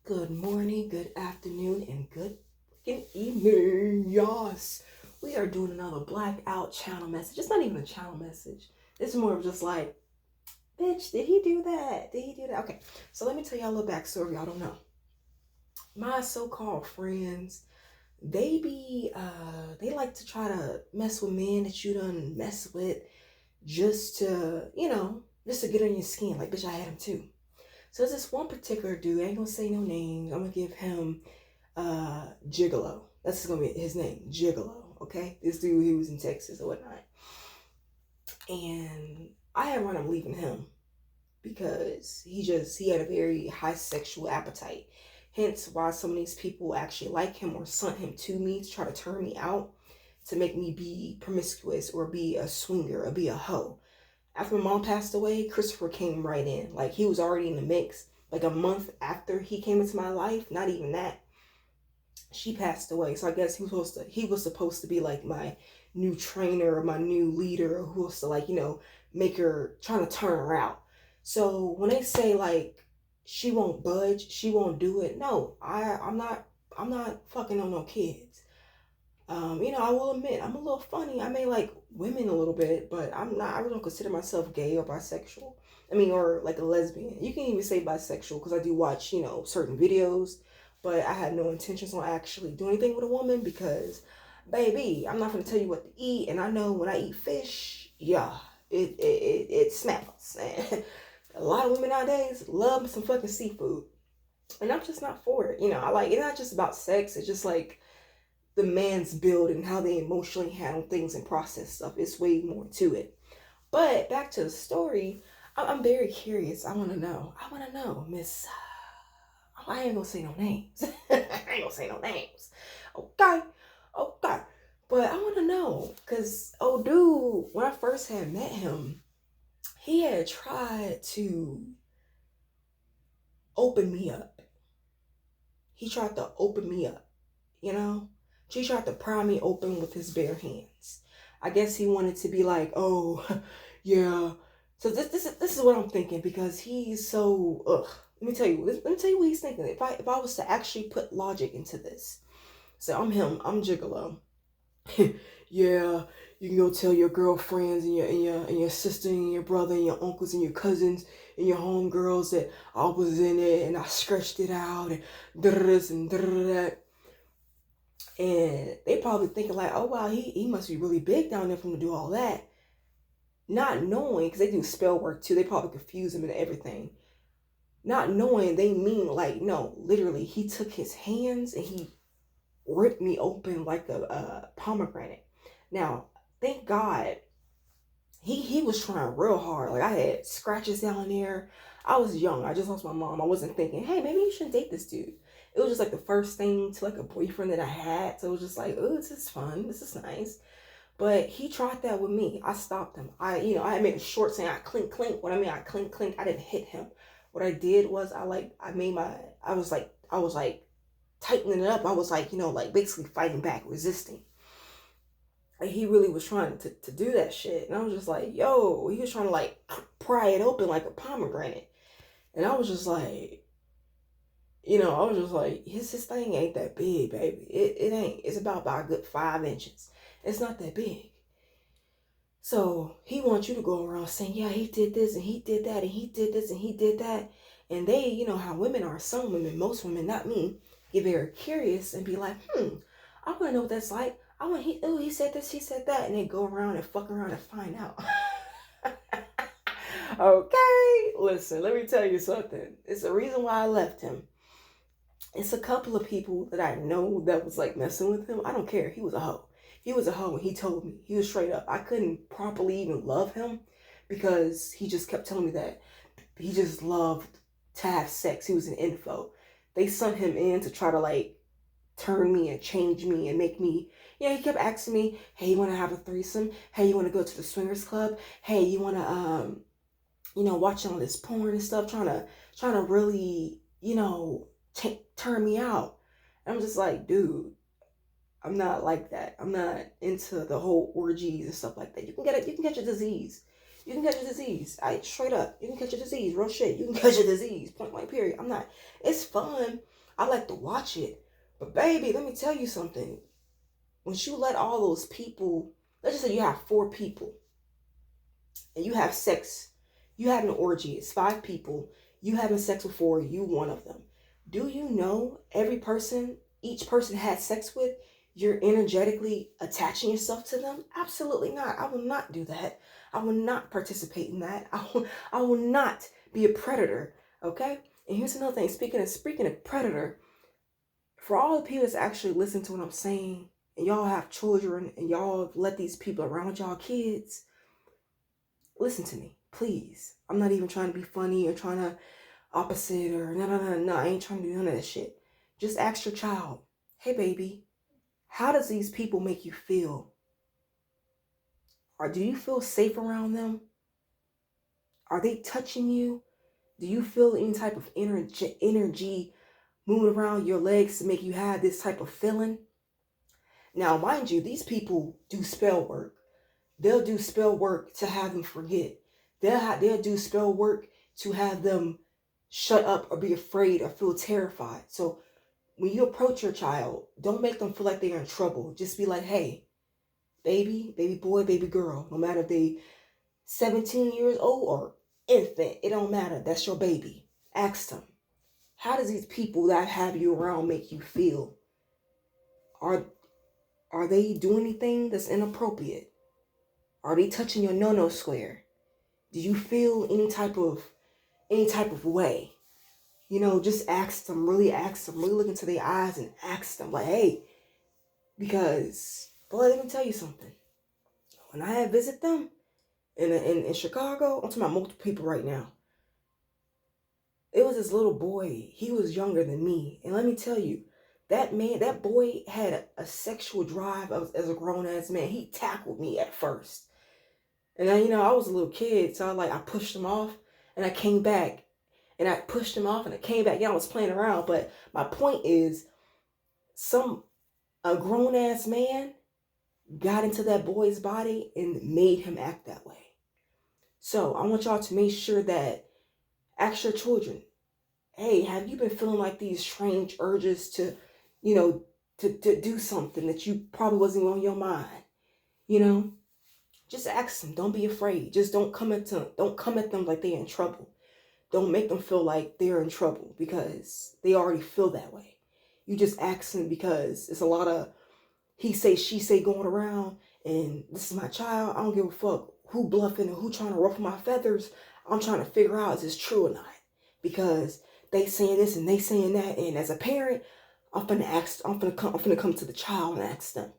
Good morning, good afternoon, and good fucking evening. Yes, we are doing another blackout channel message. It's not even a channel message. It's more of just like, bitch, did he do that? Did he do that? Okay, so let me tell y'all a little backstory. Y'all don't know. My so-called friends, they like to try to mess with men that you done mess with just to, just to get on your skin. Like, bitch, I had him too. So there's this one particular dude, I ain't gonna say no names. I'm gonna give him Gigolo. That's gonna be his name, Gigolo. Okay, this dude, he was in Texas or whatnot, and I had run him leaving him because he had a very high sexual appetite. Hence, why some of these people actually like him or sent him to me to try to turn me out, to make me be promiscuous or be a swinger or be a hoe. After my mom passed away, Christopher came right in. Like, he was already in the mix. Like a month after he came into my life, not even that, she passed away. So I guess he was supposed to be like my new trainer or my new leader, who was to, like, make her, trying to turn her out. So when they say like she won't budge, she won't do it. No, I'm not fucking on no kids. I will admit I'm a little funny. I may like women a little bit, but I'm not. I really don't consider myself gay or bisexual. I mean, or like a lesbian. You can even say bisexual because I do watch, certain videos, but I had no intentions on actually doing anything with a woman because, baby, I'm not gonna tell you what to eat, and I know when I eat fish, yeah, it smells. A lot of women nowadays love some fucking seafood, and I'm just not for it. I like it's not just about sex. It's just like the man's build and how they emotionally handle things and process stuff. It's way more to it. But back to the story, I'm very curious. I want to know. I want to know, Miss. I ain't gonna say no names. I ain't gonna say no names. Okay, okay. But I want to know because, oh, dude, when I first had met him, he had tried to open me up. He tried to open me up, you know? She tried to pry me open with his bare hands. I guess he wanted to be like, oh, yeah. So this is what I'm thinking because he's so ugh. Let me tell you what he's thinking. If I was to actually put logic into this, so I'm him, I'm Gigolo. Yeah, you can go tell your girlfriends and your sister and your brother and your uncles and your cousins and your homegirls that I was in it and I stretched it out and this and that. And they probably thinking like, oh wow, he must be really big down there for him to do all that. Not knowing, because they do spell work too, they probably confuse him and everything. Not knowing they mean like, no, literally, he took his hands and he ripped me open like a pomegranate. Now, thank God, he was trying real hard. Like, I had scratches down there. I was young. I just lost my mom. I wasn't thinking, hey, maybe you shouldn't date this dude. It was just like the first thing to like a boyfriend that I had. So it was just like, oh, this is fun. This is nice. But he tried that with me. I stopped him. I made a short saying I clink clink. What I mean, I clink clink. I didn't hit him. What I did was I was like tightening it up. I was like, like basically fighting back, resisting. Like, he really was trying to do that shit. And I was just like, yo, he was trying to like pry it open like a pomegranate. And I was just like, his thing ain't that big, baby. It ain't. It's about a good 5 inches. It's not that big. So he wants you to go around saying, yeah, he did this and he did that and he did this and he did that. And they, how women are, some women, most women, not me, get very curious and be like, I want to know what that's like. He said this, he said that. And they go around and fuck around and find out. Okay, listen, let me tell you something. It's the reason why I left him. It's a couple of people that I know that was like messing with him. I don't care. He was a hoe. He was a hoe and he told me. He was straight up. I couldn't properly even love him because he just kept telling me that he just loved to have sex. He was an info. They sent him in to try to like turn me and change me and make me, he kept asking me, hey, you want to have a threesome? Hey, you want to go to the swingers club? Hey, you want to watch all this porn and stuff, trying to really, turn me out. And I'm just like, dude, I'm not like that. I'm not into the whole orgies and stuff like that. You can get it. You can get your disease. You can catch a disease. Straight up. You can catch a disease. Real shit. You can catch a disease. Point blank period. I'm not. It's fun. I like to watch it. But baby, let me tell you something. When you let all those people, let's just say you have 4 people and you have sex, you have an orgy, it's 5 people, you having sex with 4, you one of them. Do you know each person had sex with, you're energetically attaching yourself to them? Absolutely not. I will not do that. I will not participate in that. I will not be a predator. Okay? And here's another thing. Speaking of predator, for all the people that's actually listen to what I'm saying, and y'all have children, and y'all let these people around y'all kids, listen to me, please. I'm not even trying to be funny or trying to opposite or no. I ain't trying to do none of that shit. Just ask your child, hey baby, how does these people make you feel? Or do you feel safe around them? Are they touching you? Do you feel any type of energy moving around your legs to make you have this type of feeling? Now, mind you, these people do spell work. They'll do spell work to have them forget. They'll do spell work to have them shut up or be afraid or feel terrified. So when you approach your child, don't make them feel like they're in trouble. Just be like, hey, baby boy, baby girl, no matter if they 17 years old or infant, it don't matter. That's your baby. Ask them, how does these people that have you around make you feel? Are they doing anything that's inappropriate? Are they touching your no-no square? Do you feel any type of way? You know, just ask them, really look into their eyes and ask them, like, hey, because, boy, let me tell you something. When I visit them in Chicago, I'm talking about multiple people right now. It was this little boy. He was younger than me. And let me tell you, that boy had a sexual drive as a grown-ass man. He tackled me at first. And then, I was a little kid, so I pushed him off, and I came back, and I pushed him off, and I came back. Yeah, I was playing around, but my point is, a grown-ass man got into that boy's body and made him act that way. So I want y'all to make sure that, ask your children, hey, have you been feeling like these strange urges to do something that you probably wasn't on your mind? Just ask them. Don't be afraid. Just don't come at them like they're in trouble. Don't make them feel like they're in trouble because they already feel that way. You just ask them because it's a lot of he say, she say going around, and this is my child. I don't give a fuck who bluffing and who trying to ruffle my feathers. I'm trying to figure out is this true or not, because they saying this and they saying that, and as a parent, I'm finna come to the child and ask them.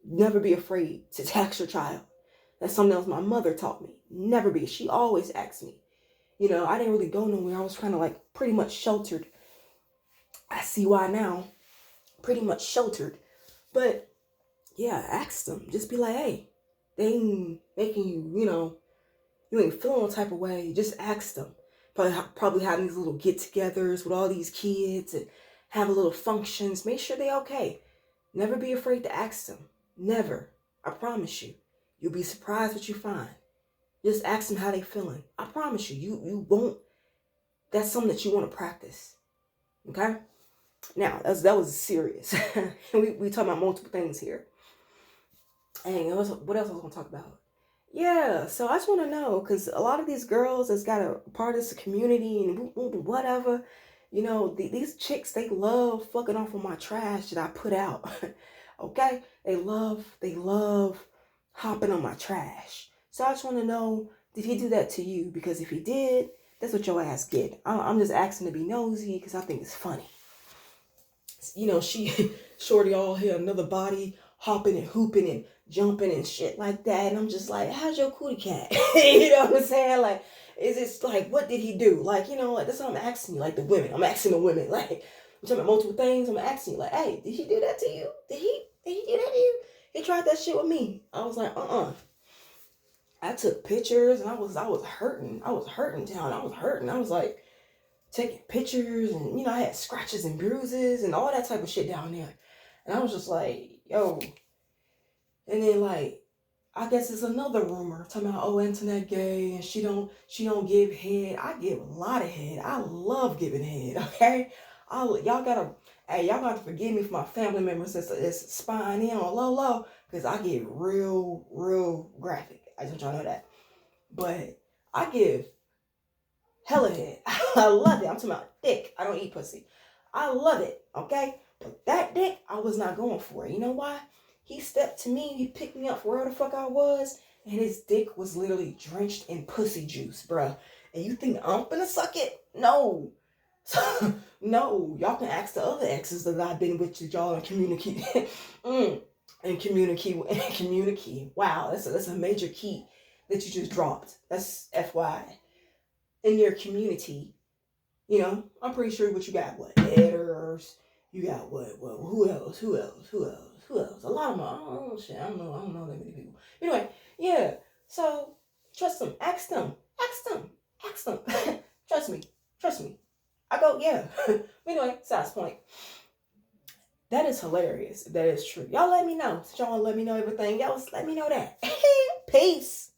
Never be afraid to ask your child. That's something else my mother taught me. Never be. She always asked me. I didn't really go nowhere. I was kind of like pretty much sheltered. I see why now. Pretty much sheltered. But yeah, ask them. Just be like, hey, they ain't making you, you ain't feeling no type of way. Just ask them. Probably having these little get-togethers with all these kids and have a little functions. Make sure they okay. Never be afraid to ask them. Never. I promise you. You'll be surprised what you find. Just ask them how they feeling. I promise you, you won't. That's something that you want to practice. Okay? Now, that was serious. we talking about multiple things here. And what else I was going to talk about? Yeah, so I just want to know, because a lot of these girls that's got a part of this community and whatever, these chicks, they love fucking off of my trash that I put out. Okay? They love hopping on my trash. So I just want to know, did he do that to you? Because if he did, that's what your ass get. I'm just asking to be nosy because I think it's funny. She shorty all here, another body hopping and hooping and jumping and shit like that. And I'm just like, how's your cootie cat? You know what I'm saying? Like, is it like, what did he do? Like, like, that's what I'm asking you. Like the women, I'm asking the women. Like, I'm talking about multiple things. I'm asking you, like, hey, did he do that to you? Did he do that to you? He tried that shit with me. I was like, I took pictures and I was hurting. I was hurting down. I was hurting. I was like taking pictures and, I had scratches and bruises and all that type of shit down there. And I was just like, yo. And then like, I guess it's another rumor talking about, oh, internet gay and she don't give head. I give a lot of head. I love giving head. Okay, y'all gotta forgive me for my family members that's spying in on low because I get real graphic. I just want y'all to know that. But I give hella head. I love it. I'm talking about dick. I don't eat pussy. I love it. Okay, but that dick I was not going for. You know why? He stepped to me, he picked me up where the fuck I was, and his dick was literally drenched in pussy juice, bruh. And you think I'm gonna suck it? No. No. Y'all can ask the other exes that I've been with y'all and communicate. And communicate. Wow, that's a major key that you just dropped. That's FYI. In your community, I'm pretty sure what you got, what, editors, you got what, who else? A lot of them, shit, I don't know that many people. Anyway, yeah, so, trust them, ask them. Trust me. I go, yeah. Anyway, size point. That is hilarious. That is true. Y'all let me know. Y'all let me know everything. Y'all let me know that. Peace.